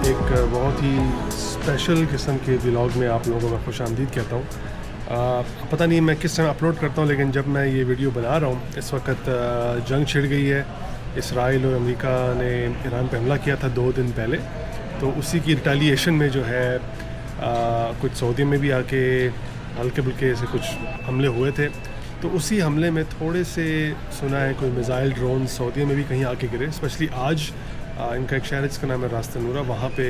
एक बहुत ही स्पेशल किस्म के व्लॉग में आप लोगों को मैं खुशामदीद कहता हूँ। पता नहीं मैं किस टाइम अपलोड करता हूँ, लेकिन जब मैं ये वीडियो बना रहा हूँ इस वक्त जंग छिड़ गई है। इसराइल और अमेरिका ने ईरान पर हमला किया था 2 दिन पहले, तो उसी की रिटेलिएशन में जो है कुछ सऊदी में भी आके हल्के बुल्के से कुछ हमले हुए थे। तो उसी हमले में थोड़े से सुना है कोई मिज़ाइल ड्रोन सऊदी में भी कहीं आके गिरे। स्पेशली आज इनका एक शहर है जिसका नाम है रास्ता नूरा, वहाँ पे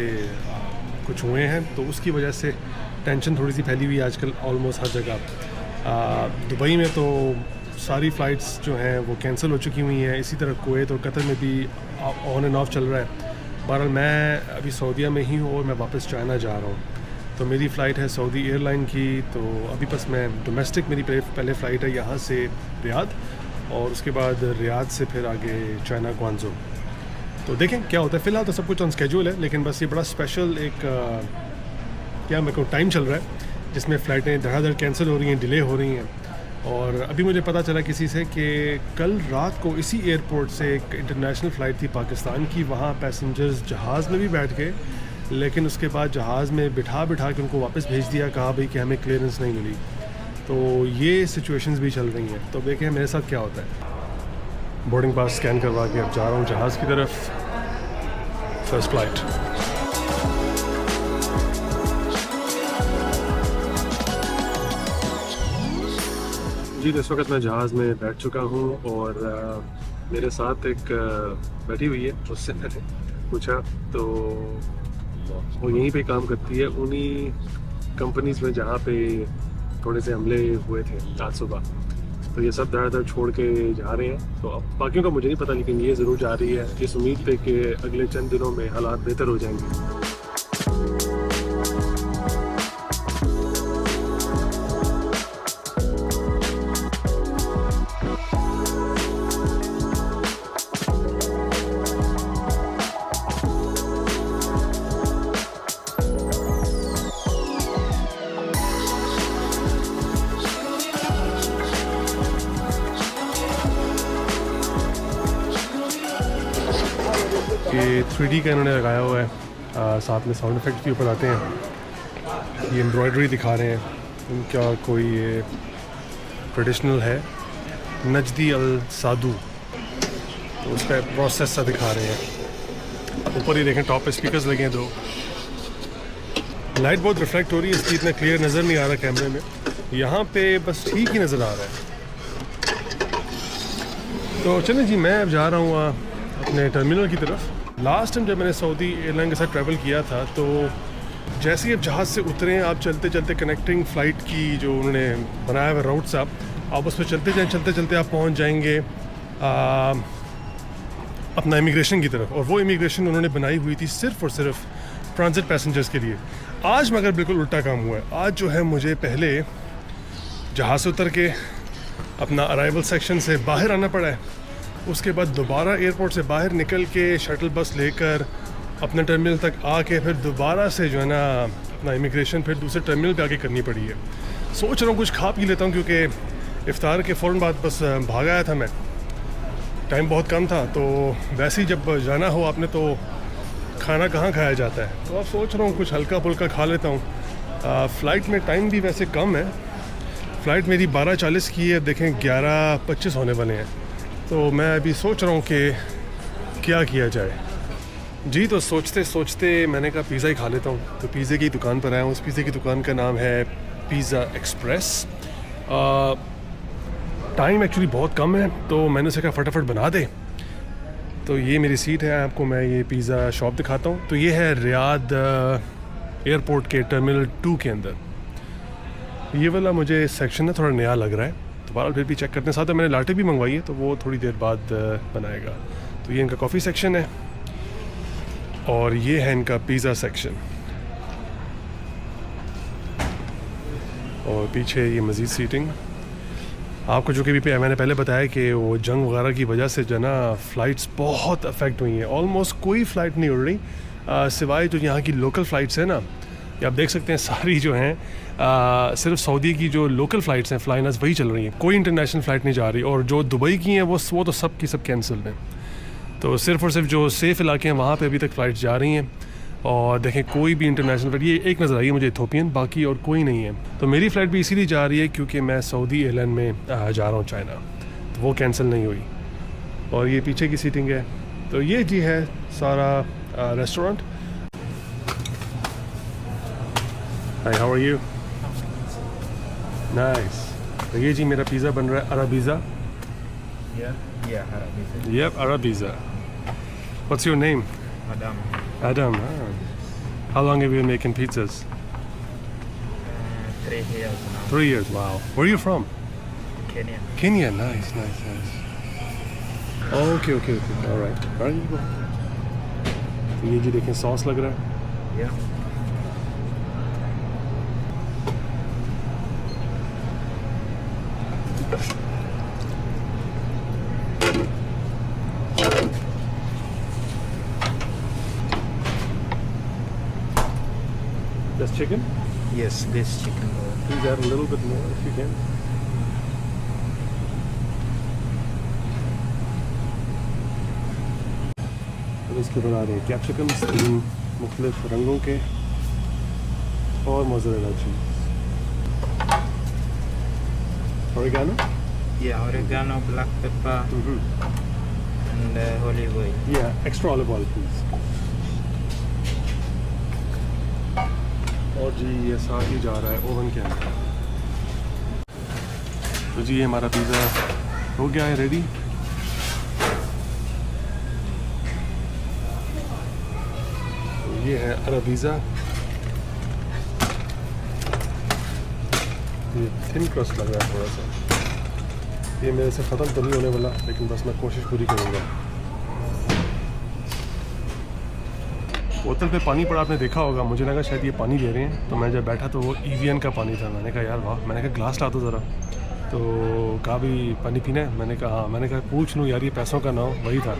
कुछ हुए हैं, तो उसकी वजह से टेंशन थोड़ी सी फैली हुई है आजकल ऑलमोस्ट हर जगह। दुबई में तो सारी फ़्लाइट्स जो हैं वो कैंसिल हो चुकी हुई हैं। इसी तरह कुवैत और कतर में भी ऑन एंड ऑफ चल रहा है। बहरहाल मैं अभी सऊदीया में ही हूँ और मैं वापस चाइना जा रहा हूँ। तो मेरी फ़्लाइट है सऊदी एयरलाइन की, तो अभी बस मैं डोमेस्टिक मेरी पहले फ़्लाइट है यहाँ से रियाद, और उसके बाद रियाद से फिर आगे चाइना ग्वांजो। तो देखें क्या होता है। फ़िलहाल तो सब कुछ ऑन स्केड्यूल है, लेकिन बस ये बड़ा स्पेशल एक क्या मेरे को टाइम चल रहा है जिसमें फ़्लाइटें धड़ाधड़ कैंसिल हो रही हैं, डिले हो रही हैं। और अभी मुझे पता चला किसी से कि कल रात को इसी एयरपोर्ट से एक इंटरनेशनल फ़्लाइट थी पाकिस्तान की, वहाँ पैसेंजर्स जहाज़ में भी बैठ गए, लेकिन उसके बाद जहाज़ में बिठा के उनको वापस भेज दिया, कहा भाई कि हमें क्लियरेंस नहीं मिली। तो ये सिचुएशंस भी चल रही हैं। तो देखें मेरे साथ क्या होता है। बोर्डिंग पास स्कैन करवा के अब जा रहा हूँ जहाज़ की तरफ, फर्स्ट फ़्लाइट। जी इस वक्त मैं जहाज़ में बैठ चुका हूँ और मेरे साथ एक बैठी हुई है, उससे मैंने पूछा तो वो यहीं पे काम करती है, उन्हीं कंपनीज़ में जहाँ पे थोड़े से हमले हुए थे आज सुबह। तो ये सब धड़ाधड़ छोड़ के जा रहे हैं। तो अब बाकियों का मुझे नहीं पता, लेकिन ये ज़रूर जा रही है इस उम्मीद पे कि अगले चंद दिनों में हालात बेहतर हो जाएंगे। ये 3D का इन्होंने लगाया हुआ है, साथ में साउंड इफेक्ट भी ऊपर आते हैं। ये एम्ब्रॉयडरी दिखा रहे हैं, इनका कोई ये ट्रेडिशनल है नजदी अल सादू, तो उसका प्रोसेस सा दिखा रहे हैं। ऊपर ही देखें टॉप पे स्पीकर्स लगे हैं 2। लाइट बहुत रिफ्लेक्ट हो रही है, इसकी इतना क्लियर नज़र नहीं आ रहा कैमरे में, यहाँ पे बस ठीक ही नज़र आ रहा है। तो चलें जी, मैं अब जा रहा हूँ अपने टर्मिनल की तरफ। लास्ट टाइम जब मैंने सऊदी एयरलाइन के साथ ट्रैवल किया था, तो जैसे ही आप जहाज़ से उतरें, आप चलते चलते कनेक्टिंग फ़्लाइट की जो उन्होंने बनाया हुआ रूट से आप उस पर चलते चलते आप पहुंच जाएंगे अपना इमिग्रेशन की तरफ। और वो इमिग्रेशन उन्होंने बनाई हुई थी सिर्फ़ और सिर्फ ट्रांजिट पैसेंजर्स के लिए। आज मगर बिल्कुल उल्टा काम हुआ है। आज जो है मुझे पहले जहाज़ से उतर के अपना अराइवल सेक्शन से बाहर आना पड़ा है, उसके बाद दोबारा एयरपोर्ट से बाहर निकल के शटल बस लेकर अपने टर्मिनल तक आके फिर दोबारा से जो है ना अपना इमिग्रेशन फिर दूसरे टर्मिनल पे आके करनी पड़ी है। सोच रहा हूँ कुछ खा पी लेता हूँ, क्योंकि इफ्तार के फ़ौरन बाद बस भाग आया था मैं, टाइम बहुत कम था। तो वैसे ही जब जाना हो आपने तो खाना कहाँ खाया जाता है, तो अब सोच रहा हूँ कुछ हल्का फुल्का खा लेता हूँ। फ़्लाइट में टाइम भी वैसे कम है, फ़्लाइट मेरी 12:40 की है, देखें 11:25 होने वाले हैं। तो मैं अभी सोच रहा हूँ कि क्या किया जाए। जी तो सोचते सोचते मैंने कहा पिज़्ज़ा ही खा लेता हूँ। तो पिज़्ज़े की दुकान पर आया हूँ। उस पिज़्ज़े की दुकान का नाम है पिज़्ज़ा एक्सप्रेस। टाइम एक्चुअली बहुत कम है, तो मैंने उसे कहा फटाफट बना दे। तो ये मेरी सीट है, आपको मैं ये पिज़्ज़ा शॉप दिखाता हूँ। तो ये है रियाद एयरपोर्ट के टर्मिनल 2 के अंदर। ये वाला मुझे सेक्शन ना थोड़ा नया लग रहा है, तो बहरहाल फिर भी चेक करते हैं। साथ में मैंने लाटे भी मंगवाई है, तो वो थोड़ी देर बाद बनाएगा। तो ये इनका कॉफ़ी सेक्शन है और ये है इनका पिज़्ज़ा सेक्शन, और पीछे ये मज़ीद सीटिंग। आपको जो कि भी मैंने पहले बताया कि वो जंग वगैरह की वजह से जो ना फ़्लाइट्स बहुत अफेक्ट हुई हैं। ऑलमोस्ट कोई फ़्लाइट नहीं उड़ रही, सिवाय जो यहाँ की लोकल फ़्लाइट्स हैं ना, ये आप देख सकते हैं सारी जो हैं सिर्फ सऊदी की जो लोकल फ़्लाइट्स हैं फ्लाइनर्स वही चल रही हैं, कोई इंटरनेशनल फ़्लाइट नहीं जा रही। और जो दुबई की हैं वो तो सब की सब कैंसिल हैं। तो सिर्फ़ और सिर्फ जो सेफ़ इलाके हैं वहाँ पे अभी तक फ़्लाइट्स जा रही हैं। और देखें कोई भी इंटरनेशनल फ़्लाइट, ये एक नज़र आई है मुझे इथोपियन, बाकी और कोई नहीं है। तो मेरी फ़्लाइट भी इसीलिए जा रही है क्योंकि मैं सऊदी एयरलाइन में जा रहा हूँ चाइना, तो वो कैंसिल नहीं हुई। और ये पीछे की सीटिंग है। तो ये जी है सारा restaurant. Hi, how are you? Nice. तो ये जी मेरा पिज़्ज़ा बन रहा है, अराबीज़ा। Yep, Arabiza. What's your name? Adam. Adam. How long have you been making pizzas? 3 years now. 3 years. Wow. Where are you from? Kenya. Kenya. Nice. Okay. All right. Where are you going? तो ये जी देखें sauce लग रहा है। Yeah. That's chicken? Yes, this chicken roll. Please add a little bit more if you can. और इसके बाद आ रहे हैं कैप्सिकम्स 3 मुख्तलिफ रंगों के और mozzarella cheese. Oregano? Yeah, oregano, black pepper, and olive oil. Yeah, extra olive oil please. और जी ये साथ ही जा रहा है ओवन के अंदर। तो जी ये हमारा पिज़्ज़ा हो गया है रेडी। तो ये है अराबीज़ा। ये थिन क्रस्ट लग रहा है थोड़ा सा। ये मेरे से ख़त्म तो नहीं होने वाला, लेकिन बस मैं कोशिश पूरी करूँगा। बोतल पे पानी पड़ा, आपने देखा होगा, मुझे लगा शायद ये पानी दे रहे हैं। तो मैं जब बैठा तो वो EVN का पानी था। मैंने कहा यार वाह, मैंने कहा ग्लास ला दो ज़रा। तो कहा भी पानी पीना है? मैंने कहा हाँ। मैंने कहा पूछ लूँ यार, ये पैसों का ना हो। वही था।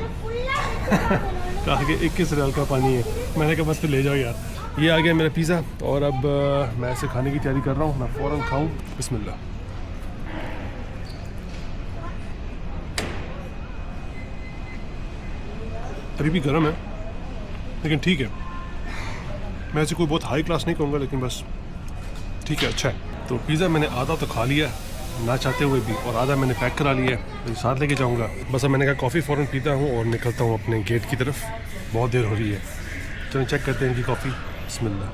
कहा कि 21 रियाल का पानी है। मैंने कहा बस तो ले जाओ यार। ये आ गया मेरा पिज़्ज़ा और अब मैं ऐसे खाने की तैयारी कर रहा हूँ। मैं फ़ौरन खाऊँ। बिस्मिल्लाह। अभी भी गर्म है लेकिन ठीक है। मैं ऐसे कोई बहुत हाई क्लास नहीं कहूँगा, लेकिन बस ठीक है, अच्छा है। तो पिज़्ज़ा मैंने आधा तो खा लिया ना चाहते हुए भी, और आधा मैंने पैक करा लिया, तो साथ लेके जाऊँगा। बस अब मैंने कहा कॉफ़ी फ़ौरन पीता हूँ और निकलता हूँ अपने गेट की तरफ। बहुत देर हो रही है। चलो चेक करते हैं इनकी कॉफ़ी। बिस्मिल्लाह।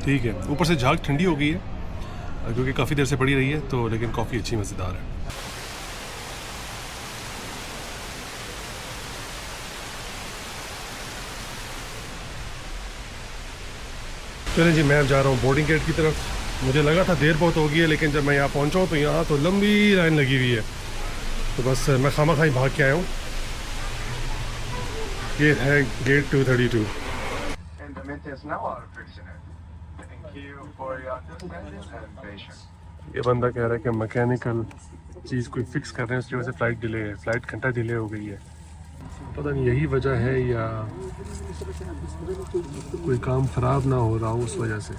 ठीक है, ऊपर से झाग ठंडी हो गई है क्योंकि काफ़ी देर से पड़ी रही है, तो लेकिन कॉफ़ी अच्छी मज़ेदार है। चलें जी, मैं अब जा रहा हूँ बोर्डिंग गेट की तरफ। मुझे लगा था देर बहुत होगी है, लेकिन जब मैं यहाँ पहुँचा हूँ तो यहाँ तो लंबी लाइन लगी हुई है। तो बस मैं खामा-खाई भाग के आया हूँ। ये है गेट 232। ये बंदा कह रहा है कि मैकेनिकल चीज़ कोई फिक्स कर रहे हैं, उसकी वजह से फ़्लाइट डिले है। फ़्लाइट घंटा डिले हो गई है। पता नहीं यही वजह है या कोई काम ख़राब ना हो रहा हो उस वजह से।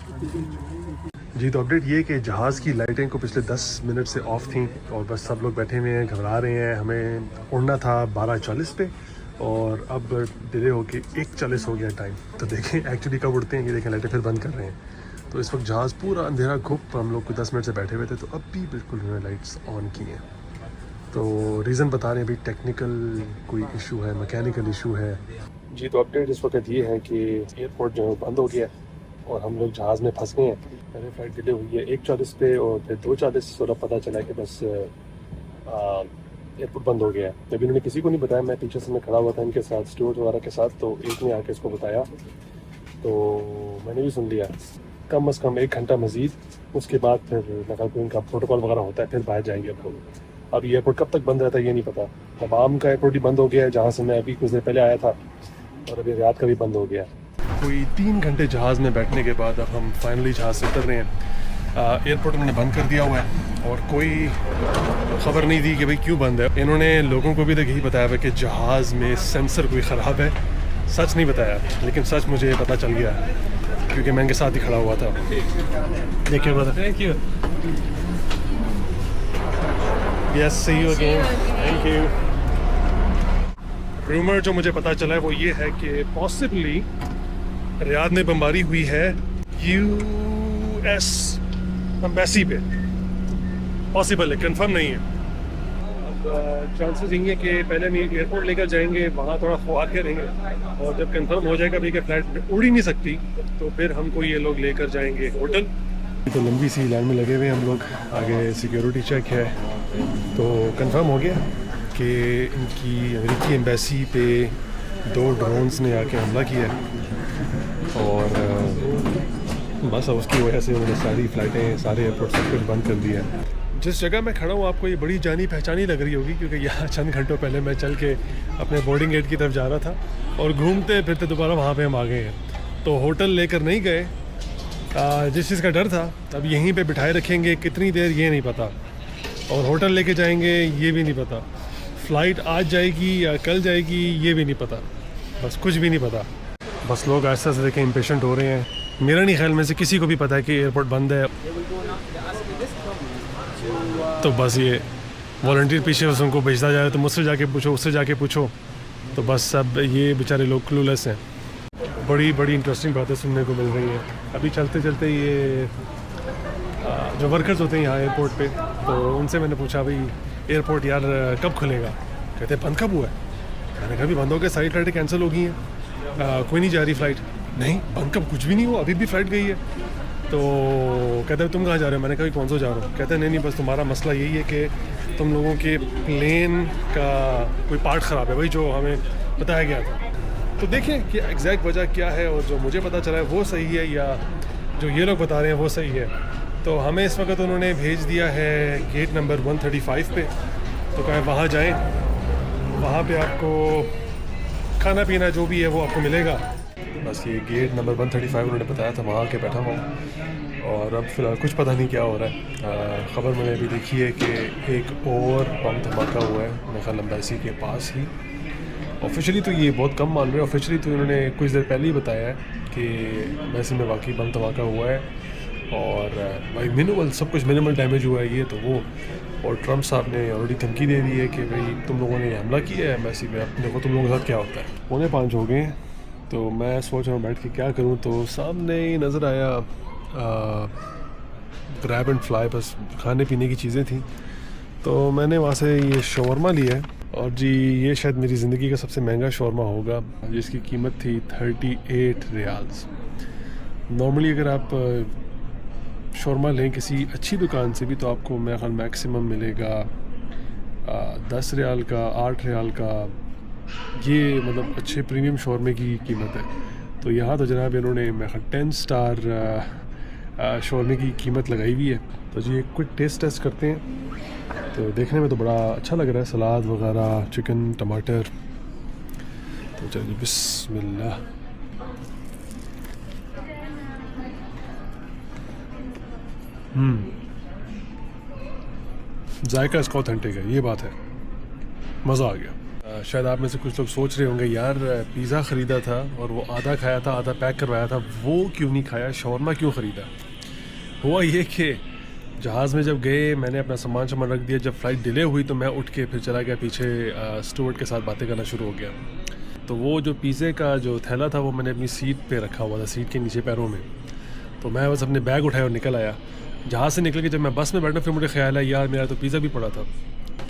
जी, तो अपडेट ये कि जहाज़ की लाइटें को पिछले 10 मिनट से ऑफ थी और बस सब लोग बैठे हुए हैं, घबरा रहे हैं। हमें उड़ना था 12:40 पे और अब डिले होके 1:40 हो गया टाइम। तो देखें एक्चुअली कब उड़ते हैं, ये देखें लाइटें फिर बंद कर रहे हैं। तो इस वक्त जहाज़ पूरा अंधेरा घुप, हम लोग को 10 मिनट से बैठे हुए थे, तो अब भी बिल्कुल उन्होंने लाइट्स ऑन की हैं। तो रीज़न बता रहे हैं, अभी टेक्निकल कोई इशू है, मैकेनिकल इशू है। जी, तो अपडेट इस वक्त ये है कि एयरपोर्ट जो है बंद हो गया और हम लोग जहाज़ में फंस गए हैं। पहले फ़्लाइट डिले हुई है 1:40 पे और फिर 2:40 थोड़ा पता चला कि बस एयरपोर्ट बंद हो गया है। अभी इन्होंने किसी को नहीं बताया। मैं पीछे से मैं खड़ा हुआ था इनके साथ, स्टूवर्ड वगैरह के साथ, तो एक ने आके इसको बताया तो मैंने भी सुन लिया। कम अज़ कम 1 घंटा मज़ीद, उसके बाद फिर मतलब इनका प्रोटोकॉल वगैरह होता है, फिर बाहर जाएंगे अब लोग। अब एयरपोर्ट कब तक बंद रहता है ये नहीं पता। तमाम का एयरपोर्ट ही बंद हो गया है जहाँ से मैं अभी कुछ देर पहले आया था, और अभी रियाद का भी बंद हो गया। कोई 3 घंटे जहाज़ में बैठने के बाद अब हम फाइनली जहाज़ से उतर रहे हैं। एयरपोर्ट उन्होंने बंद कर दिया हुआ है और कोई ख़बर नहीं दी कि भाई क्यों बंद है। इन्होंने लोगों को भी तो यही बताया हुआ कि जहाज़ में सेंसर कोई ख़राब है। सच नहीं बताया, लेकिन सच मुझे पता चल गया क्योंकि मैं इनके साथ ही खड़ा हुआ था। देखिए brother, thank you. Yes, see you again. Thank you. Rumour जो मुझे पता चला है वो ये है कि पॉसिबली रियाद में बमबारी हुई है US एम्बेसी पे। पॉसिबल है, कंफर्म नहीं है। अब चांसेस यही है कि पहले हम एयरपोर्ट लेकर जाएंगे, वहाँ थोड़ा ख्वार करेंगे, और जब कंफर्म हो जाएगा भी कि फ्लाइट उड़ ही नहीं सकती तो फिर हमको ये लोग लेकर जाएंगे होटल। तो लंबी सी लाइन में लगे हुए हम लोग, आगे सिक्योरिटी चेक है। तो कंफर्म हो गया कि इनकी अमेरिकी एम्बेसी पे 2 ड्रोन्स ने आके हमला किया है, और बस अब उसकी वजह से उन्होंने सारी फ़्लाइटें, सारे एयरपोर्ट सब कुछ बंद कर दिया है। जिस जगह मैं खड़ा हूँ आपको ये बड़ी जानी पहचानी लग रही होगी, क्योंकि यहाँ चंद घंटों पहले मैं चल के अपने बोर्डिंग गेट की तरफ जा रहा था, और घूमते फिरते दोबारा वहाँ पे हम आ गए हैं। तो होटल लेकर नहीं गए, जिस चीज़ का डर था अब यहीं पे बिठाए रखेंगे कितनी देर ये नहीं पता, और होटल लेके जाएंगे ये भी नहीं पता, फ़्लाइट आज जाएगी या कल जाएगी ये भी नहीं पता, बस कुछ भी नहीं पता। बस लोग ऐसा से देखें इम्पेशेंट हो रहे हैं। मेरा नहीं ख्याल में से किसी को भी पता है कि एयरपोर्ट बंद है। तो बस ये वॉलंटियर पीछे बस उनको भेजता जा रहा है, तो मुझसे जाके पूछो, उससे जाके पूछो, तो बस सब ये बेचारे लोग क्लूलेस हैं। बड़ी बड़ी इंटरेस्टिंग बातें सुनने को मिल रही हैं। अभी चलते चलते ये जो वर्कर्स होते हैं यहाँ एयरपोर्ट पे, तो उनसे मैंने पूछा भाई एयरपोर्ट यार कब खुलेगा? कहते हैं बंद कब हुआ है? मैंने कहा भी बंद हो गया, सारी फ़्लाइटें कैंसिल हो गई हैं, कोई नहीं जा रही फ़्लाइट। नहीं बंद कब, कुछ भी नहीं हुआ, अभी भी फ़्लाइट गई है। तो कहते हैं तुम कहाँ जा रहे हो? मैंने कहा कौन सा जा रहा हूँ? कहते हैं नहीं बस तुम्हारा मसला यही है कि तुम लोगों के प्लेन का कोई पार्ट ख़राब है, वही जो हमें बताया गया था। तो देखें कि एग्जैक्ट वजह क्या है, और जो मुझे पता चला है वो सही है या जो ये लोग बता रहे हैं वो सही है। तो हमें इस वक्त उन्होंने भेज दिया है गेट नंबर 135 पे, तो कहें वहाँ जाएं, वहाँ पे आपको खाना पीना जो भी है वो आपको मिलेगा। बस ये गेट नंबर 135 उन्होंने बताया था, वहाँ के बैठा हुआ हूँ, और अब फ़िलहाल कुछ पता नहीं क्या हो रहा है। ख़बर मैंने अभी देखी है कि एक और बम धमाका हुआ है मेरे ख्याल एम्बेसी के पास ही। ऑफिशियली तो ये बहुत कम मान रहे हैं, ऑफिशियली तो उन्होंने कुछ देर पहले ही बताया है कि एम्बेसी में वाकई बम धमाका हुआ है, और भाई मिनिमल सब कुछ मिनिमल डैमेज हुआ है ये तो वो। और ट्रम्प साहब ने ऑलरेडी धमकी दे दी है कि भाई तुम लोगों ने हमला किया है एम्बेसी में, अब देखो तुम लोगों के साथ क्या होता है। 4:45 हो गए, तो मैं सोच रहा हूँ बैठ के क्या करूँ, तो सामने ही नज़र आया ग्रैब एंड फ्लाई, बस खाने पीने की चीज़ें थी, तो मैंने वहाँ से ये शवरमा लिया है। और जी ये शायद मेरी ज़िंदगी का सबसे महंगा शवरमा होगा, जिसकी कीमत थी 38 रियाल्स। नॉर्मली अगर आप शवरमा लें किसी अच्छी दुकान से भी तो आपको मेरा ख्याल मैक्सिमम मिलेगा 10 रियाल का, 8 रियाल का, ये मतलब अच्छे प्रीमियम शवरमे की कीमत है। तो यहाँ तो जनाब इन्होंने मेरा ख्याल 10 स्टार शवरमे की कीमत लगाई हुई है। तो जी एक क्विक टेस्ट करते हैं। तो देखने में तो बड़ा अच्छा लग रहा है, सलाद वगैरह, चिकन, टमाटर। तो चलिए बिस्मिल्लाह। जायका इसका ऑथेंटिक है, ये बात है, मज़ा आ गया। शायद आप में से कुछ लोग सोच रहे होंगे यार पिज़्ज़ा ख़रीदा था और वो आधा खाया था, आधा पैक करवाया था, वो क्यों नहीं खाया, शवरमा क्यों ख़रीदा? हुआ ये कि जहाज़ में जब गए मैंने अपना सामान रख दिया, जब फ़्लाइट डिले हुई तो मैं उठ के फिर चला गया पीछे, स्टूवर्ड के साथ बातें करना शुरू हो गया। तो वो जो पिज़्ज़े का जो थैला था वो मैंने अपनी सीट पे रखा हुआ था, सीट के नीचे पैरों में। तो मैं बस अपने बैग उठाया और निकल आया। जहाज़ से निकल के जब मैं बस में बैठा फिर मुझे ख्याल है यार मेरा तो पिज़्ज़ा भी पड़ा था।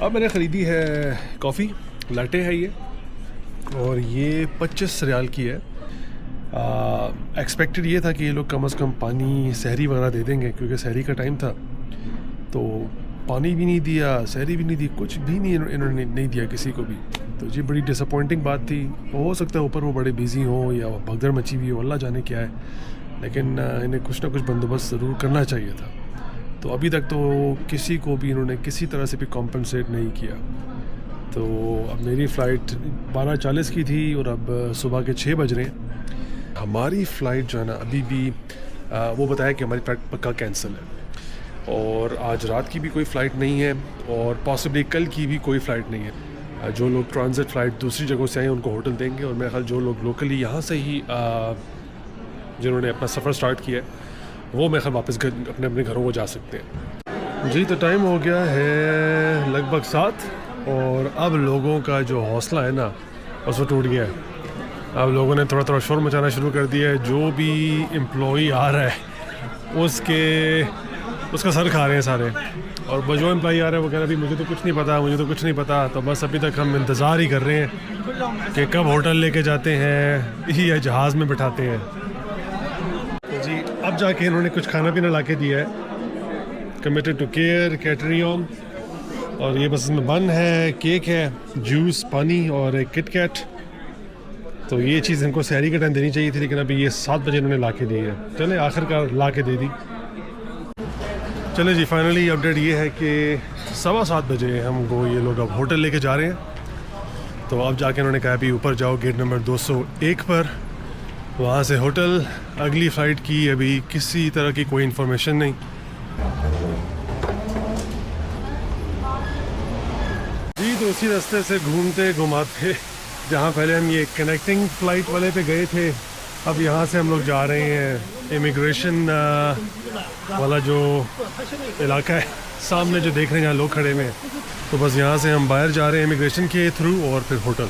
अब मैंने ख़रीदी है कॉफ़ी, लाटे है ये, और ये 25 रियाल की है। एक्सपेक्टेड ये था कि ये लोग कम से कम पानी सहरी वगैरह दे देंगे, क्योंकि सहरी का टाइम था। तो पानी भी नहीं दिया, सहरी भी नहीं दी, कुछ भी नहीं इन्होंने नहीं दिया किसी को भी। तो जी बड़ी डिसअपॉइंटिंग बात थी। हो सकता है ऊपर वो बड़े बिज़ी हों या भगदड़ मची हुई हो, अल्लाह जाने क्या है, लेकिन इन्हें कुछ ना कुछ बंदोबस्त ज़रूर करना चाहिए था। तो अभी तक तो किसी को भी इन्होंने किसी तरह से भी कॉम्पनसेट नहीं किया। तो अब मेरी फ़्लाइट 12:40 की थी और अब सुबह के 6 बज रहे हैं। हमारी फ़्लाइट जो है ना अभी भी वो बताया कि हमारी फ़्लाइट पक्का कैंसिल है, और आज रात की भी कोई फ़्लाइट नहीं है, और पॉसिबली कल की भी कोई फ़्लाइट नहीं है। जो लोग ट्रांजिट फ़्लाइट दूसरी जगहों से आए उनको होटल देंगे, और मेरे ख्याल जो लोग लोकली यहाँ से ही जिन्होंने अपना सफ़र स्टार्ट किया है वो मेरे ख्याल वापस अपने अपने घरों को जा सकते हैं। जी तो टाइम हो गया है लगभग 7, और अब लोगों का जो हौसला है ना बस वो टूट गया है। अब लोगों ने थोड़ा थोड़ा शोर मचाना शुरू कर दिया है। जो भी एम्प्लॉई आ रहा है उसका सर खा रहे हैं सारे। और जो एम्प्लॉई आ रहा है वो कह रहा है मुझे तो कुछ नहीं पता। तो बस अभी तक हम इंतज़ार ही कर रहे हैं कि कब होटल लेके जाते हैं या जहाज़ में बिठाते हैं। तो जी अब जाके इन्होंने कुछ खाना पीना ला के दिया है, कमिटेड टू केयर कैटरिंग। और ये बस इसमें बन है, केक है, जूस, पानी और एक किट कैट। तो ये चीज़ इनको सहरी के टाइम देनी चाहिए थी, लेकिन अभी ये 7 बजे इन्होंने ला के दी है। चले आखिरकार ला के दे दी। चले जी फाइनली अपडेट ये है कि 7:15 बजे हमको ये लोग अब होटल लेके जा रहे हैं। तो अब जाके उन्होंने कहा भी ऊपर जाओ गेट नंबर 201 पर, वहाँ से होटल। अगली फ़्लाइट की अभी किसी तरह की कोई इन्फॉर्मेशन नहीं। जी तो उसी रास्ते से घूमते घुमाते जहाँ पहले हम ये कनेक्टिंग फ़्लाइट वाले पे गए थे, अब यहाँ से हम लोग जा रहे हैं इमिग्रेशन वाला जो इलाका है सामने जो देख रहे हैं जहाँ लोग खड़े हुए हैं। तो बस यहाँ से हम बाहर जा रहे हैं इमिग्रेशन के थ्रू और फिर होटल।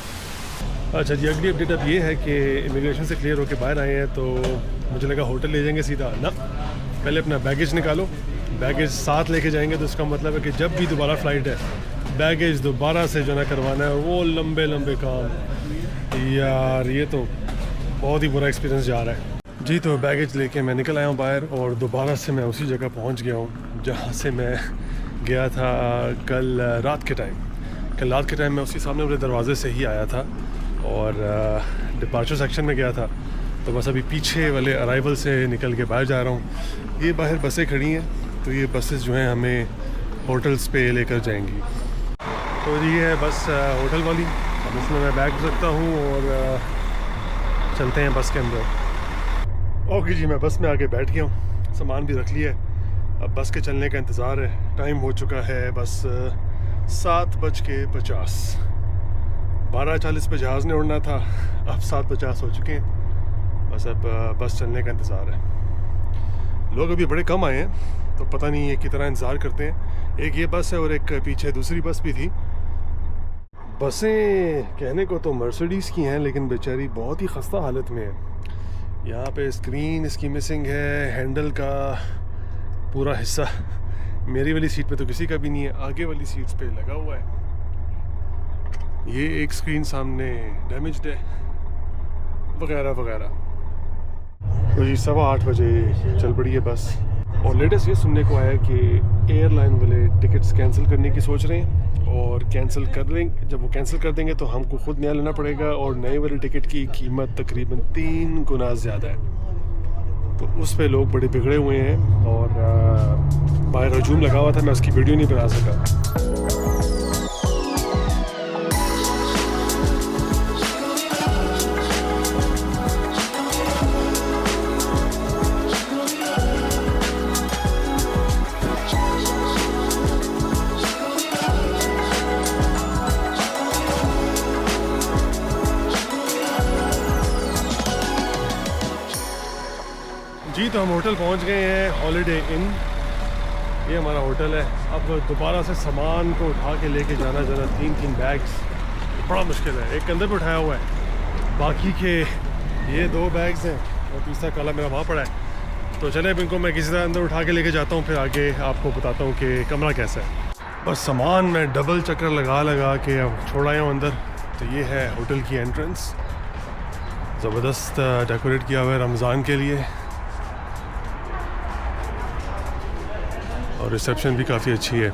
अच्छा जी अगली अपडेट अब ये है कि इमिग्रेशन से क्लियर होकर बाहर आए हैं, तो मुझे लगा होटल ले जाएंगे सीधा ना, पहले अपना बैगेज निकालो। बैगेज साथ लेके जाएंगे तो उसका मतलब है कि जब भी दोबारा फ़्लाइट है बैगेज दोबारा से जो ना करवाना है, वो लंबे लंबे काम। यार ये तो बहुत ही बुरा एक्सपीरियंस जा रहा है जी। तो बैगेज लेके मैं निकल आया हूँ बाहर और दोबारा से मैं उसी जगह पहुँच गया हूँ जहाँ से मैं गया था कल रात के टाइम। मैं उसी सामने वाले दरवाजे से ही आया था और डिपार्चर सेक्शन में गया था। तो बस अभी पीछे वाले अराइवल से निकल के बाहर जा रहा हूँ। ये बाहर बसें खड़ी हैं, तो ये बसेस जो हैं हमें होटल्स पे लेकर जाएंगी। तो ये है बस होटल वाली। अब इसमें मैं बैग रखता हूँ और चलते हैं बस के अंदर। ओके जी मैं बस में आके बैठ गया हूँ, सामान भी रख लिया है। अब बस के चलने का इंतज़ार है। टाइम हो चुका है बस 7:50। 12:40 पे जहाज़ ने उड़ना था, अब 7:50 हो चुके हैं। बस अब बस चलने का इंतज़ार है। लोग अभी बड़े कम आए हैं, तो पता नहीं ये कितना इंतज़ार करते हैं। एक ये बस है और एक पीछे दूसरी बस भी थी। बसें कहने को तो मर्सिडीज़ की हैं, लेकिन बेचारी बहुत ही खस्ता हालत में है। यहाँ पे स्क्रीन इसकी मिसिंग है, हैंडल का पूरा हिस्सा मेरी वाली सीट पे तो किसी का भी नहीं है, आगे वाली सीट्स पे लगा हुआ है। ये एक स्क्रीन सामने डैमेज्ड है वगैरह वगैरह। तो जी 8:15 बजे चल पड़ी है बस। और लेटेस्ट ये सुनने को आया कि एयरलाइन वाले टिकट्स कैंसिल करने की सोच रहे हैं, और कैंसिल कर लेंगे। जब वो कैंसिल कर देंगे तो हमको खुद नया लेना पड़ेगा, और नए वाले टिकट की कीमत तकरीबन 3 गुना ज़्यादा है। तो उस पे लोग बड़े बिगड़े हुए हैं और बाहर हजूम लगा हुआ था, मैं उसकी वीडियो नहीं बना सका। जी तो हम होटल पहुंच गए हैं, हॉलिडे इन। ये हमारा होटल है। अब दोबारा से सामान को उठा के लेके जाना 3 बैग्स बड़ा मुश्किल है। एक कंधे पे उठाया हुआ है, बाकी के ये 2 बैग्स हैं और तीसरा काला मेरा वहाँ पड़ा है। तो चले अब इनको मैं किसी तरह अंदर उठा के लेके जाता हूँ, फिर आगे आपको बताता हूँ कि कमरा कैसा है। बस सामान मैं डबल चक्कर लगा के अब छोड़ आया हूँ अंदर। तो ये है होटल की एंट्रेंस, ज़बरदस्त डेकोरेट किया हुआ है रमज़ान के लिए, और रिसेप्शन भी काफ़ी अच्छी है।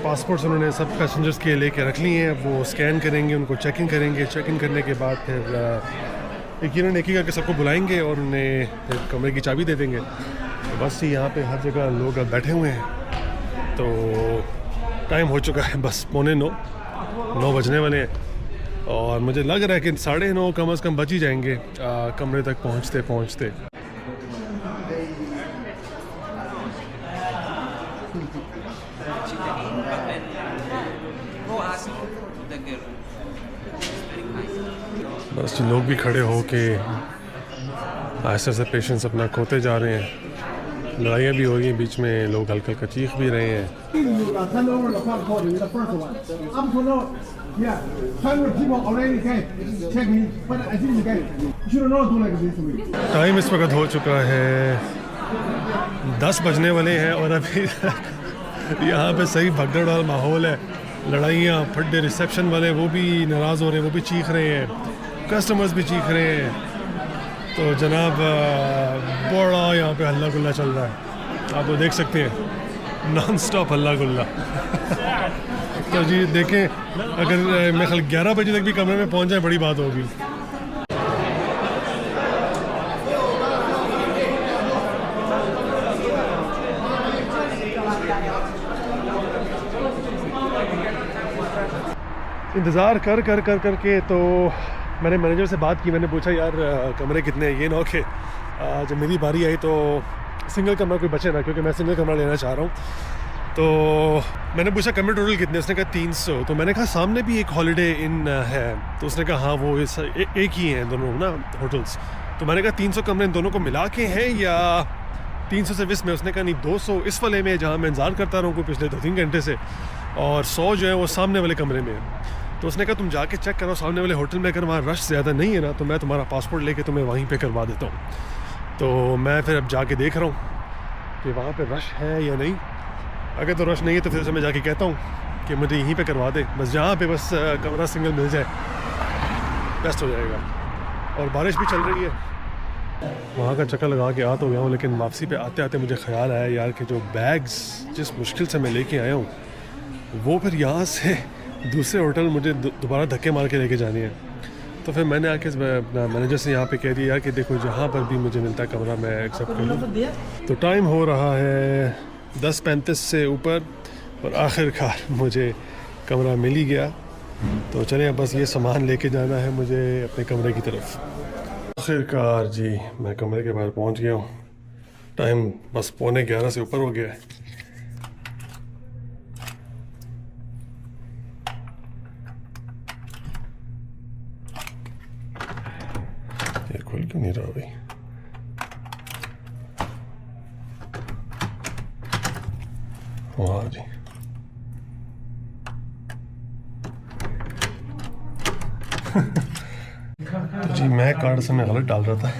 पासपोर्ट्स उन्होंने सब पैसेंजर्स के लेके रख लिए हैं। अब वो स्कैन करेंगे, उनको चेक इन करेंगे। चेक इन करने के बाद फिर एक ही करके सबको बुलाएंगे और उन्हें फिर कमरे की चाबी दे देंगे। तो बस यहाँ पे हर जगह लोग अब बैठे हुए हैं। तो टाइम हो चुका है बस 9:45 बजने वाले हैं, और मुझे लग रहा है कि 9:30 कम से कम बच ही जाएंगे कमरे तक पहुँचते। बस लोग भी खड़े हो के ऐसे ऐसे पेशेंट्स अपना खोते जा रहे हैं, लड़ाइयाँ भी हो रही हैं, बीच में लोग हल्का हल्का चीख भी रहे हैं। टाइम इस वक्त हो चुका है 10 बजने वाले हैं और अभी यहाँ पे सही भगदड़ वाला माहौल है, लड़ाइयाँ फड्डे। रिसेप्शन वाले वो भी नाराज़ हो रहे हैं, वो भी चीख रहे हैं, कस्टमर्स भी चीख रहे हैं। तो जनाब बड़ा यहाँ पे हल्ला गुल्ला चल रहा है, आप तो देख सकते हैं नॉन स्टॉप हल्ला गुल्ला। तो जी देखें, अगर मेरे ख्याल 11 बजे तक भी कमरे में पहुँच जाए बड़ी बात होगी। इंतज़ार कर कर कर कर के तो मैंने मैनेजर से बात की, मैंने पूछा यार कमरे कितने हैं। ये ना कि जब मेरी बारी आई तो सिंगल कमरा कोई बचे ना, क्योंकि मैं सिंगल कमरा लेना चाह रहा हूँ। तो मैंने पूछा कमरे टोटल कितने, उसने कहा 300। तो मैंने कहा सामने भी एक हॉलीडे इन है, तो उसने कहा हाँ वो एक ही हैं दोनों ना होटल्स। तो मैंने कहा 300 कमरे इन दोनों को मिला के हैं या 300 सर्विस में? उसने कहा नहीं 200 इस वाले में जहाँ मैं इंतज़ार करता रहूँ पिछले 2-3 घंटे से, और 100 जो है वो सामने वाले कमरे में है। तो उसने कहा तुम जाके चेक करो सामने वाले होटल में, अगर वहाँ रश ज़्यादा नहीं है ना तो मैं तुम्हारा पासपोर्ट लेके तुम्हें वहीं पे करवा देता हूँ। तो मैं फिर अब जाके देख रहा हूँ कि वहाँ पे रश है या नहीं। अगर तो रश नहीं है तो फिर से मैं जाके कहता हूँ कि मुझे यहीं पे करवा दे, बस जहाँ पे बस कमरा सिंगल मिल जाए बेस्ट हो जाएगा। और बारिश भी चल रही है, वहाँ का चक्कर लगा के आ तो गया हूँ, लेकिन वापसी पे आते आते मुझे ख्याल आया यार कि जो बैग्स जिस मुश्किल से मैं लेके आया हूँ वो फिर यहाँ से दूसरे होटल मुझे दोबारा धक्के मार के लेके जानी है। तो फिर मैंने आके अपना मैनेजर से यहाँ पे कह दिया कि देखो जहाँ पर भी मुझे मिलता है कमरा मैं एक्सेप्ट कर लूँ। तो टाइम हो रहा है 10:35 से ऊपर और आखिरकार मुझे कमरा मिल ही गया। तो चलें अब बस ये सामान लेके जाना है मुझे अपने कमरे की तरफ। आखिरकार जी मैं कमरे के बाहर पहुँच गया हूँ। टाइम बस 11:15 से ऊपर हो गया है। ये खुल क्यों नहीं रहा भाई? वाह जी, जी मैं कार्ड से मैं गलत डाल रहा था।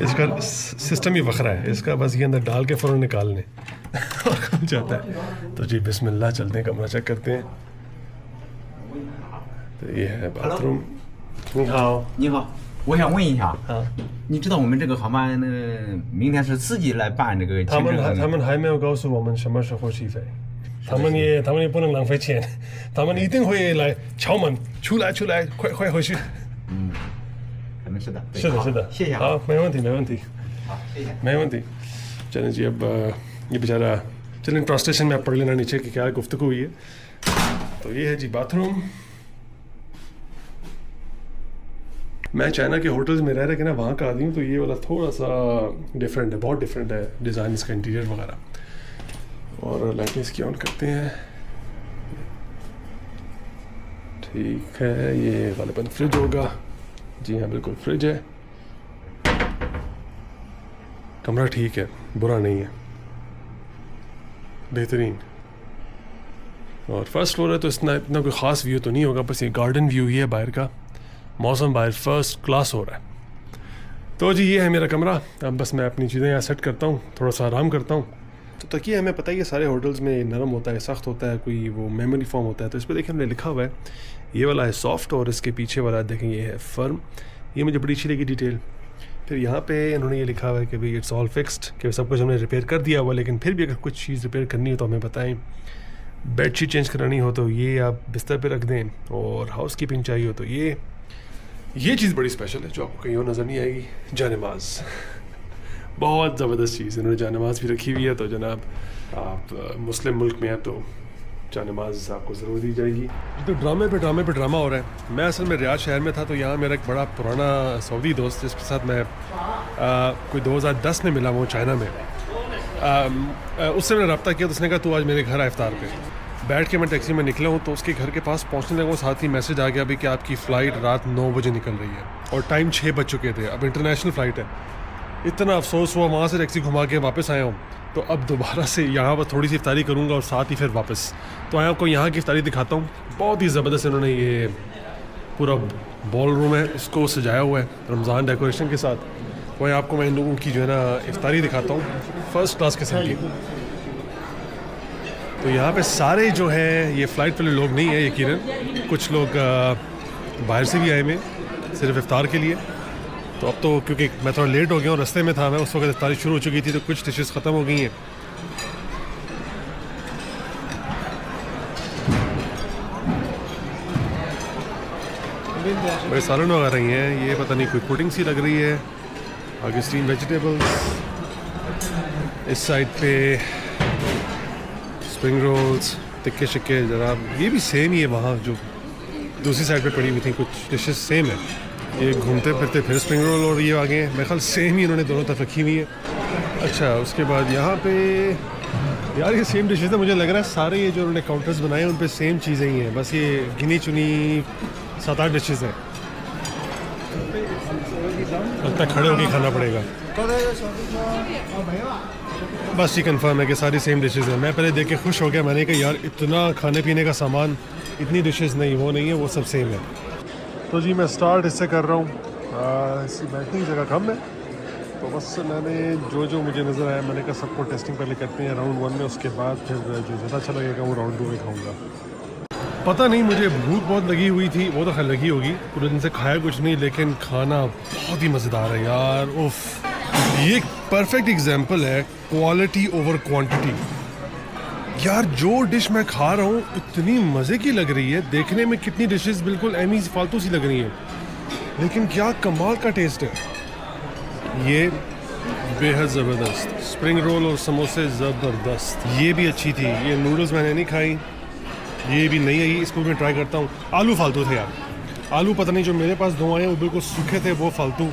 इसका सिस्टम ही वखरा है, इसका बस ये अंदर डाल के फ़ौरन निकालने और खुल जाता है। तो जी बिस्मिल्लाह चलते हैं, कमरा चेक करते हैं। तो ये है बाथरूम। 你好， 你好，我想问一下，啊， 你知道我们这个航班明天是自己来办这个签证的？他们还没有告诉我们什么时候起飞，他们也不能浪费钱，他们一定会来敲门，出来，快回去。嗯，可能是的。对是的，好是的，谢谢啊。好，没问题，没问题，好，谢谢。 没问题। चलें जी अब ये बेचारा चलें ट्रांसलेशन में आप पढ़ लेना नीचे की क्या गुफ्तगू हुई है। तो ये है जी बाथरूम। मैं चाइना के होटल्स में रह रहे कि ना वहाँ का आदमी हूँ, तो ये वाला थोड़ा सा डिफरेंट है, बहुत डिफरेंट है डिज़ाइन इसका, इंटीरियर वगैरह। और लाइटें इसकी ऑन करते हैं। ठीक है, ये गालिबन फ्रिज होगा। जी हाँ बिल्कुल फ्रिज है। कमरा ठीक है, बुरा नहीं है, बेहतरीन। और फर्स्ट फ्लोर है तो इतना कोई ख़ास व्यू तो नहीं होगा, बस ये गार्डन व्यू ही है बाहर का। मौसम बाहर फर्स्ट क्लास हो रहा है। तो जी ये है मेरा कमरा। अब बस मैं अपनी चीज़ें यहाँ सेट करता हूँ, थोड़ा सा आराम करता हूँ। तो तकिए हमें पता ही है सारे होटल्स में नरम होता है, सख्त होता है, कोई वो मेमोरी फॉर्म होता है। तो इस पर देखिए हमने लिखा हुआ है, ये वाला है सॉफ्ट और इसके पीछे वाला देखें ये है फर्म। ये मुझे बड़ी अच्छी लगी डिटेल। फिर यहाँ पे इन्होंने ये लिखा हुआ है कि भाई इट्स ऑल फिक्स्ड, कि सब कुछ हमने रिपेयर कर दिया हुआ, लेकिन फिर भी अगर कुछ चीज़ रिपेयर करनी हो तो हमें बताएं। बेडशीट चेंज करानी हो तो ये आप बिस्तर पे रख दें, और हाउस कीपिंग चाहिए हो तो ये चीज़ बड़ी स्पेशल है जो आपको कहीं और नज़र नहीं आएगी, जानमाज़। बहुत ज़बरदस्त चीज़, इन्होंने जानमाज़ भी रखी हुई है। तो जनाब आप मुस्लिम मुल्क में हैं तो जानमाज़ आपको ज़रूर दी जाएगी। तो ड्रामे पे ड्रामा हो रहा है। मैं असल में रियाद शहर में था, तो यहाँ मेरा एक बड़ा पुराना सऊदी दोस्त जिसके साथ मैं कोई 2010 में मिला वो चाइना में, उससे मैंने रब्ता किया। तो उसने कहा तू आज मेरे घर आ इफ्तार पे। बैठ के मैं टैक्सी में निकला हूँ तो उसके घर के पास पहुँचने लगा, साथ ही मैसेज आ गया अभी कि आपकी फ़्लाइट रात 9 बजे निकल रही है और टाइम 6 बज चुके थे। अब इंटरनेशनल फ़्लाइट है। इतना अफसोस हुआ, वहाँ से टैक्सी घुमा के वापस आया हूँ, तो अब दोबारा से यहाँ पर थोड़ी सी इफ्तारी करूँगा और साथ ही फिर वापस। तो मैं आपको यहाँ की इफ्तारी दिखाता हूँ। बहुत ही ज़बरदस्त इन्होंने ये पूरा बॉल रूम है उसको सजाया हुआ है रमज़ान डेकोरेशन के साथ। वहीं आपको मैं इन लोगों की जो है ना इफ्तारी दिखाता हूँ, फ़र्स्ट क्लास किस्म की। तो यहाँ पे सारे जो है ये फ़्लाइट वाले लोग नहीं है यकीनन, कुछ लोग बाहर से भी आए हुए सिर्फ इफ्तार के लिए। तो अब तो क्योंकि मैं थोड़ा लेट हो गया हूँ, रास्ते में था मैं, उस वक्त इफ्तारी शुरू हो चुकी थी तो कुछ डिशेस ख़त्म हो गई हैं। बड़े सालन वगैरह रही हैं, ये पता नहीं कोई पुडिंग सी लग रही है। आगे स्टीम वेजिटेबल्स, इस साइड पे स्प्रिंग रोल्स, टिक्के शिक्के जनाब, ये भी सेम ही है वहाँ जो दूसरी साइड पे पड़ी हुई थी, कुछ डिशेस सेम है। ये घूमते फिरते फिर स्प्रिंग रोल और ये आगे मेरे ख्याल सेम ही इन्होंने दोनों तरफ रखी हुई है। अच्छा, उसके बाद यहाँ पे यार ये सेम डिशेस है, मुझे लग रहा है सारे ये जो उन्होंने काउंटर्स बनाए हैं उन पे सेम चीज़ें ही हैं, बस ये गिनी चुनी 7-8 डिशेस हैं। लगता है खड़े होकर खाना पड़ेगा। बस ये कंफर्म है कि सारी सेम डिशेस हैं। मैं पहले देख के खुश हो गया, मैंने कहा यार इतना खाने पीने का सामान, इतनी डिशेस नहीं, वो नहीं है, वो सब सेम है। तो जी मैं स्टार्ट इससे कर रहा हूँ, इसकी बैठने की जगह कम है तो बस मैंने जो मुझे नज़र आया मैंने कहा सबको टेस्टिंग पहले करते हैं राउंड 1 में, उसके बाद फिर जो ज़्यादा अच्छा लगेगा वो राउंड 2 में खाऊँगा। पता नहीं, मुझे भूख बहुत लगी हुई थी, वो तो खैर लगी होगी, पूरे दिन से खाया कुछ नहीं, लेकिन खाना बहुत ही मज़ेदार है यार। उफ, ये एक परफेक्ट एग्जांपल है क्वालिटी ओवर क्वांटिटी। यार जो डिश मैं खा रहा हूँ इतनी मज़े की लग रही है, देखने में कितनी डिशेस बिल्कुल एमी फालतू सी लग रही हैं, लेकिन क्या कमाल का टेस्ट है। ये बेहद ज़बरदस्त स्प्रिंग रोल और समोसे ज़बरदस्त। ये भी अच्छी थी। ये नूडल्स मैंने नहीं खाई, ये भी नहीं आई, इसको मैं ट्राई करता हूँ। आलू फालतू थे यार, आलू पता नहीं जो मेरे पास 2 आए वो बिल्कुल सूखे थे, वो फालतू।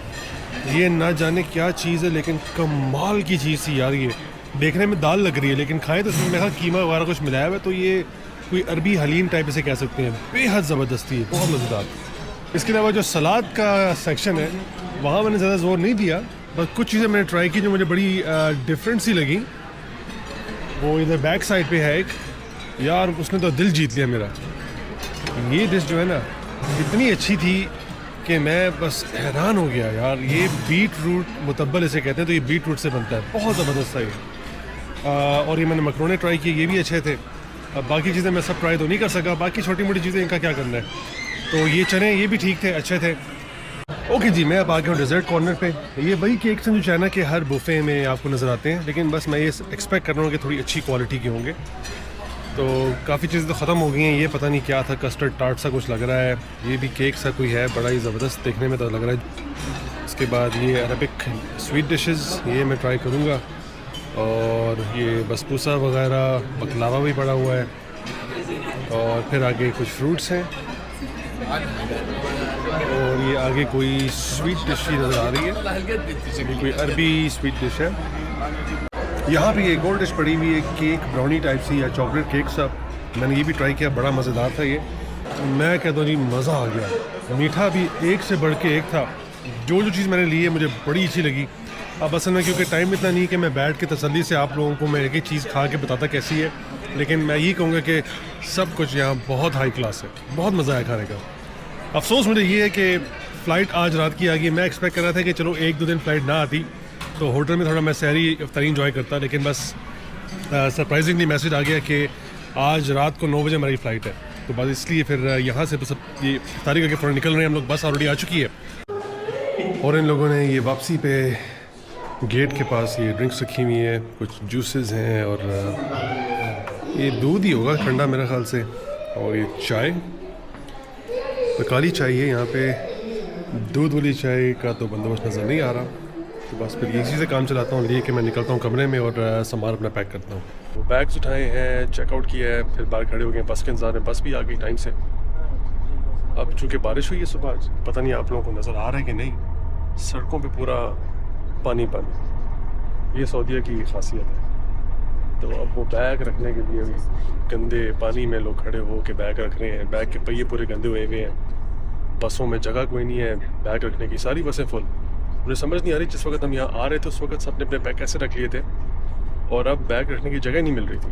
ये ना जाने क्या चीज़ है, लेकिन कमाल की चीज़ थी यार। ये देखने में दाल लग रही है लेकिन खाए तो इसमें मेरा कीमा वगैरह कुछ मिलाया हुआ है, तो ये कोई अरबी हलीम टाइप इसे कह सकते हैं। बेहद ज़बरदस्त थी, बहुत मज़ेदार। इसके अलावा जो सलाद का सेक्शन है वहाँ मैंने ज़्यादा जोर नहीं दिया, बस कुछ चीज़ें मैंने ट्राई की जो मुझे बड़ी डिफरेंट सी लगी। वो इधर बैक साइड पे है एक, यार उसने तो दिल जीत लिया मेरा। ये डिश जो है ना इतनी अच्छी थी कि मैं बस हैरान हो गया यार। ये बीट रूट मुतब्बल इसे कहते हैं, तो ये बीट रूट से बनता है, बहुत ज़बरदस्त था ये। और ये मैंने मकरोने ट्राई किए, ये भी अच्छे थे। अब बाकी चीज़ें मैं सब ट्राई तो नहीं कर सका, बाकी छोटी मोटी चीज़ें इनका क्या करना है। तो ये चने ये भी ठीक थे, अच्छे थे। ओके जी, मैं अब आ गया हूँ डेजर्ट कॉर्नर पे। ये वही केक्स हैं जो चाइना के हर बुफे में आपको नज़र आते हैं, लेकिन बस मैं ये एक्सपेक्ट कर रहा हूँ कि थोड़ी अच्छी क्वालिटी के होंगे। तो काफ़ी चीज़ें तो ख़त्म हो गई हैं। ये पता नहीं क्या था, कस्टर्ड टार्ट सा कुछ लग रहा है। ये भी केक सा कोई है, बड़ा ही ज़बरदस्त देखने में तो लग रहा है। उसके बाद ये अरबिक स्वीट डिशेस, ये मैं ट्राई करूँगा। और ये बसबूसा वगैरह, बकलावा भी पड़ा हुआ है। और फिर आगे कुछ फ्रूट्स हैं, और ये आगे कोई स्वीट डिश ही नज़र आ रही है, ये कोई अरबी स्वीट डिश है। यहाँ पे एक और डिश पड़ी हुई है, केक ब्राउनी टाइप सी या चॉकलेट केक सा। मैंने ये भी ट्राई किया, बड़ा मज़ेदार था ये। मैं कहता हूँ जी मज़ा आ गया। मीठा भी एक से बढ़ के एक था। जो चीज़ मैंने ली है मुझे बड़ी अच्छी लगी। अब असल में क्योंकि टाइम इतना नहीं कि मैं बैठ के तसल्ली से आप लोगों को मैं एक एक चीज़ खा के बताता कैसी है, लेकिन मैं ये कहूँगा कि सब कुछ यहाँ बहुत हाई क्लास है, बहुत मज़ा आया खाने का। अफसोस मुझे ये है कि फ़्लाइट आज रात की आ गई। मैं एक्सपेक्ट कर रहा था कि चलो 1-2 दिन फ़्लाइट ना आती तो होटल में थोड़ा मैं सहरी इफ्तारी इंजॉय करता, लेकिन बस सरप्राइजिंगली मैसेज आ गया कि आज रात को 9 बजे हमारी फ़्लाइट है। तो बस इसलिए फिर यहाँ से बस ये इफ्तारी करके फ़ौरन निकल रहे हैं हम लोग। बस ऑलरेडी आ चुकी है और इन लोगों ने ये वापसी पे गेट के पास ये ड्रिंक्स रखी हुई है, कुछ जूसेस हैं और ये दूध ही होगा ठंडा मेरे ख़्याल से। और ये चाय, तो काली चाय है यहाँ पे, दूध वाली चाय का तो बंदोबस्त नज़र नहीं आ रहा। तो बस फिर इसी से काम चलाता हूँ, लिए कि मैं निकलता हूँ कमरे में और सामान अपना पैक करता हूँ। वो बैग्स उठाए हैं, चेकआउट किया है, फिर बाहर खड़े हो गए, बस के इंतज़ार में। बस भी आ गई टाइम से। अब चूँकि बारिश हुई है सुबह, पता नहीं आप लोगों को नज़र आ रहा है कि नहीं, सड़कों पर पूरा पानी पानी। ये सऊदीया की खासियत है। तो अब वो बैग रखने के लिए गंदे पानी में लोग खड़े हो के बैग रख रहे हैं। बैग के पहिए पूरे गंदे हुए हुए हैं। बसों में जगह कोई नहीं है बैग रखने की, सारी बसें फुल। मुझे समझ नहीं आ रही, जिस वक्त हम यहाँ आ रहे थे उस वक्त सबने अपने बैग कैसे रख लिए थे और अब बैग रखने की जगह नहीं मिल रही थी।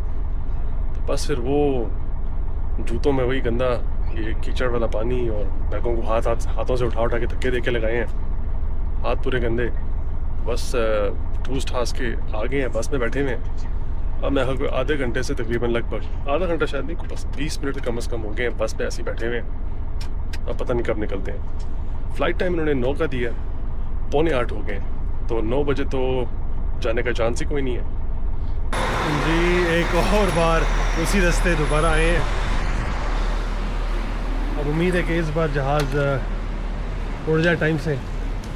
तो बस फिर वो जूतों में वही गंदा ये कीचड़ वाला पानी और बैगों को हाथों से उठा के धक्के दे के लगाए हैं, हाथ पूरे गंदे। बस ठूस ठास के आ गए हैं, बस में बैठे हुए हैं। अब मैं आधे घंटे से तकरीबन लगभग आधा घंटा शायद नहीं, बस 20 मिनट कम से कम हो गए हैं बस में ऐसे ही बैठे हुए हैं। अब पता नहीं कब निकलते हैं। फ़्लाइट टाइम इन्होंने 9 का दिया, 7:45 हो गए, तो 9 बजे तो जाने का चांस ही कोई नहीं है। जी एक और बार उसी रास्ते दोबारा आए हैं। अब उम्मीद है कि इस बार जहाज़ उड़ जाए टाइम से।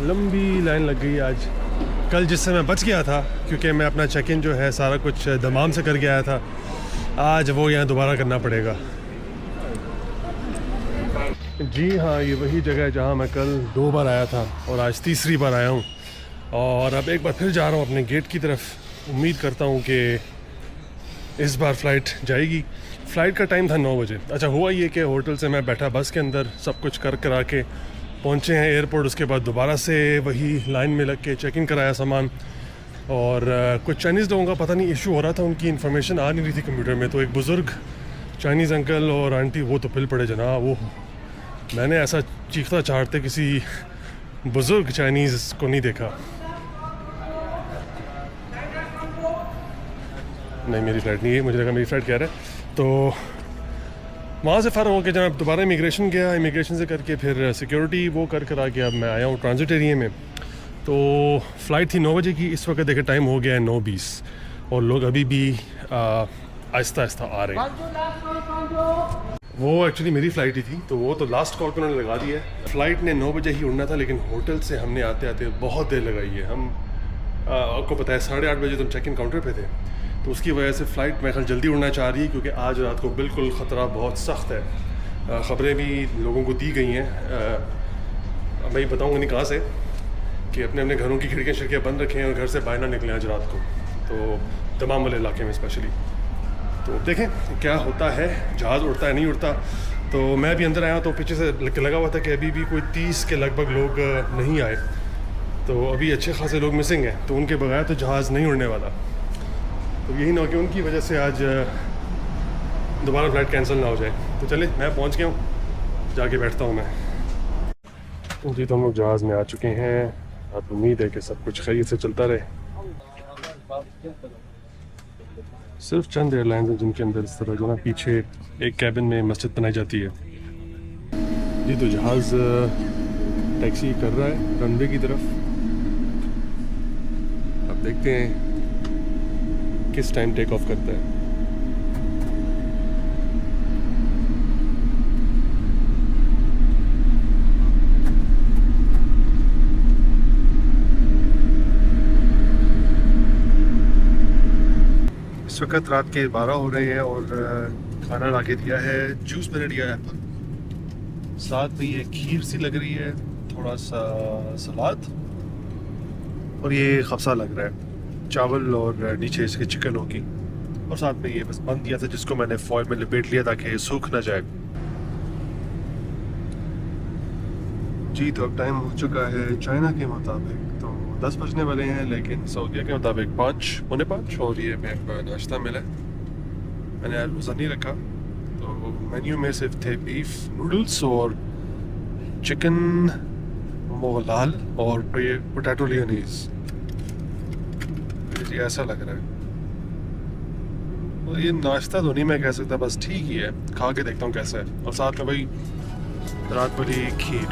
लंबी लाइन लग गई आज। कल जिससे मैं बच गया था क्योंकि मैं अपना चेक इन जो है सारा कुछ दमाम से करके आया था, आज वो यहाँ दोबारा करना पड़ेगा। जी हाँ, ये वही जगह है जहाँ मैं कल 2 बार आया था और आज तीसरी बार आया हूँ और अब एक बार फिर जा रहा हूँ अपने गेट की तरफ। उम्मीद करता हूँ कि इस बार फ़्लाइट जाएगी। फ़्लाइट का टाइम था 9 बजे। अच्छा हुआ ये कि होटल से मैं बैठा बस के अंदर, सब कुछ करा के पहुँचे हैं एयरपोर्ट। उसके बाद दोबारा से वही लाइन में लग के चेक इन कराया सामान। और कुछ चाइनीज़ लोगों का पता नहीं इशू हो रहा था, उनकी इन्फॉर्मेशन आ नहीं रही थी कंप्यूटर में। तो एक बुज़ुर्ग चाइनीज़ अंकल और आंटी वो तो पिल पड़े जनाब। वो मैंने ऐसा चीखता चाहते किसी बुज़ुर्ग चाइनीज़ को नहीं देखा। नहीं मेरी फ़्लाइट नहीं है, मुझे लगा मेरी फ़्लाइट क्या है। तो वहाँ से फ़र्क हो के जब दोबारा इमिग्रेशन गया, इमिग्रेशन से करके फिर सिक्योरिटी वो कर आके अब मैं आया हूँ ट्रांजिट एरिया में। तो फ़्लाइट थी 9 बजे की, इस वक्त देखे टाइम हो गया है 9:20 और लोग अभी भी आहिस्ता आहिस्ता आ रहे हैं। वो एक्चुअली मेरी फ़्लाइट ही थी, तो वो तो लास्ट कॉल पर उन्होंने लगा दी है। फ़्लाइट ने 9 बजे ही उड़ना था, लेकिन होटल से हमने आते आते बहुत देर लगाई है। हम आपको पता है 8:30 बजे तुम चेक इन काउंटर पे थे, तो उसकी वजह से फ़्लाइट मेरे ख्याल जल्दी उड़ना चाह रही है क्योंकि आज रात को बिल्कुल ख़तरा बहुत सख्त है। ख़बरें भी लोगों को दी गई हैं, अब मैं बताऊँगा नहीं कहाँ से, कि अपने अपने घरों की खिड़कियाँ शिड़कियाँ बंद रखें और घर से बाहर ना निकलें आज रात को, तो तमाम वाले इलाके में स्पेशली। तो देखें क्या होता है, जहाज़ उड़ता है नहीं उड़ता। तो मैं भी अंदर आया तो पीछे से लगा हुआ था कि अभी भी कोई 30 के लगभग लोग नहीं आए, तो अभी अच्छे खासे लोग मिसिंग हैं। तो उनके बगैर तो जहाज़ नहीं उड़ने वाला। तो यही ना हो कि उनकी वजह से आज दोबारा फ़्लाइट कैंसिल ना हो जाए। तो चले मैं पहुंच गया हूँ, जाके बैठता हूँ मैं। जी तो हम लोग जहाज़ में आ चुके हैं। अब उम्मीद है कि सब कुछ खैरियत से चलता रहे। सिर्फ चंद एयरलाइंस हैं जिनके अंदर इस तरह जो ना पीछे एक कैबिन में मस्जिद बनाई जाती है। जी तो जहाज़ टैक्सी कर रहा है रनवे की तरफ। अब देखते हैं किस टाइम टेक ऑफ करता है। इस वक्त रात के 12 हो रहे हैं और खाना ला के दिया है। जूस मैंने लिया है, साथ में ये खीर सी लग रही है, थोड़ा सा सलाद और ये खफसा लग रहा है, चावल और नीचे इसके चिकन होगी और साथ में ये बस बंद दिया था जिसको मैंने फॉइल में लपेट लिया ताकि सूख ना जाए। जी तो अब टाइम हो चुका है चाइना के मुताबिक तो 10 बजने वाले हैं, लेकिन सऊदीया के मुताबिक 5:45 और ये मेरे नाश्ता मिला। मैंने रोज़ा नहीं रखा, तो मेन्यू में सिर्फ थे बीफ नूडल्स और चिकन मोगलाल और ये पोटैटो लियोनीज़। जी ऐसा लग रहा है। तो ये नाश्ता तो नहीं मैं कह सकता, बस ठीक ही है, खा के देखता हूँ कैसा है। और साथ में भाई रात वाली खीर।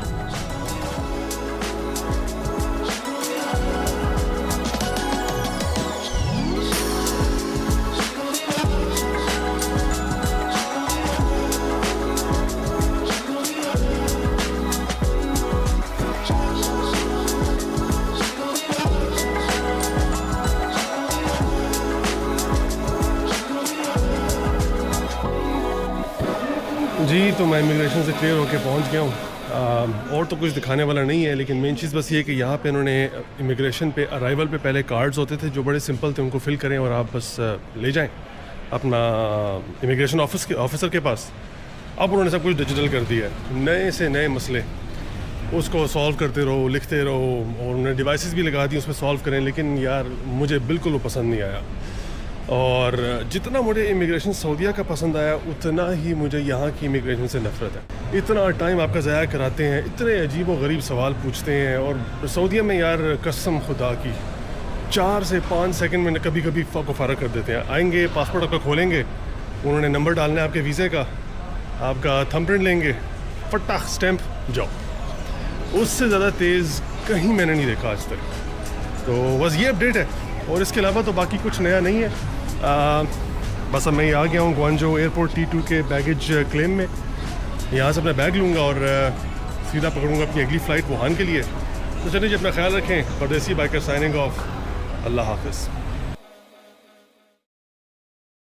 जी तो मैं इमिग्रेशन से क्लियर होके पहुंच गया हूँ और तो कुछ दिखाने वाला नहीं है, लेकिन मेन चीज़ बस ये है कि यहाँ पे इन्होंने इमिग्रेशन पे अराइवल पे पहले कार्ड्स होते थे जो बड़े सिंपल थे, उनको फिल करें और आप बस ले जाएं अपना इमिग्रेशन ऑफिसर के पास। अब उन्होंने सब कुछ डिजिटल कर दिया है, नए से नए मसले उसको सॉल्व करते रहो, लिखते रहो, और उन्होंने डिवाइसेस भी लगा दी उसमें सॉल्व करें, लेकिन यार मुझे बिल्कुल वो पसंद नहीं आया। और जितना मुझे इमिग्रेशन सऊदीया का पसंद आया उतना ही मुझे यहाँ की इमिग्रेशन से नफ़रत है। इतना टाइम आपका ज़ाया कराते हैं, इतने अजीब व गरीब सवाल पूछते हैं, और सऊदीया में यार कसम खुदा की 4 से 5 सेकंड में कभी कभी को फ़ारग कर देते हैं। आएंगे, पासपोर्ट आपका खोलेंगे, उन्होंने नंबर डालना है आपके वीज़े का, आपका थंबप्रिंट लेंगे, फटाक स्टैंप, जाओ। उससे ज़्यादा तेज़ कहीं मैंने नहीं देखा आज तक। तो बस ये अपडेट है, और इसके अलावा तो बाकी कुछ नया नहीं है। बस अब मैं आ गया हूँ ग्वांजो एयरपोर्ट T2 के बैगेज क्लेम में। यहाँ से अपना बैग लूँगा और सीधा पकड़ूँगा अपनी अगली फ़्लाइट वुहान के लिए। तो चलिए जी, अपना ख्याल रखें। परदेसी बाइकर साइनिंग ऑफ। अल्लाह हाफ़िज़।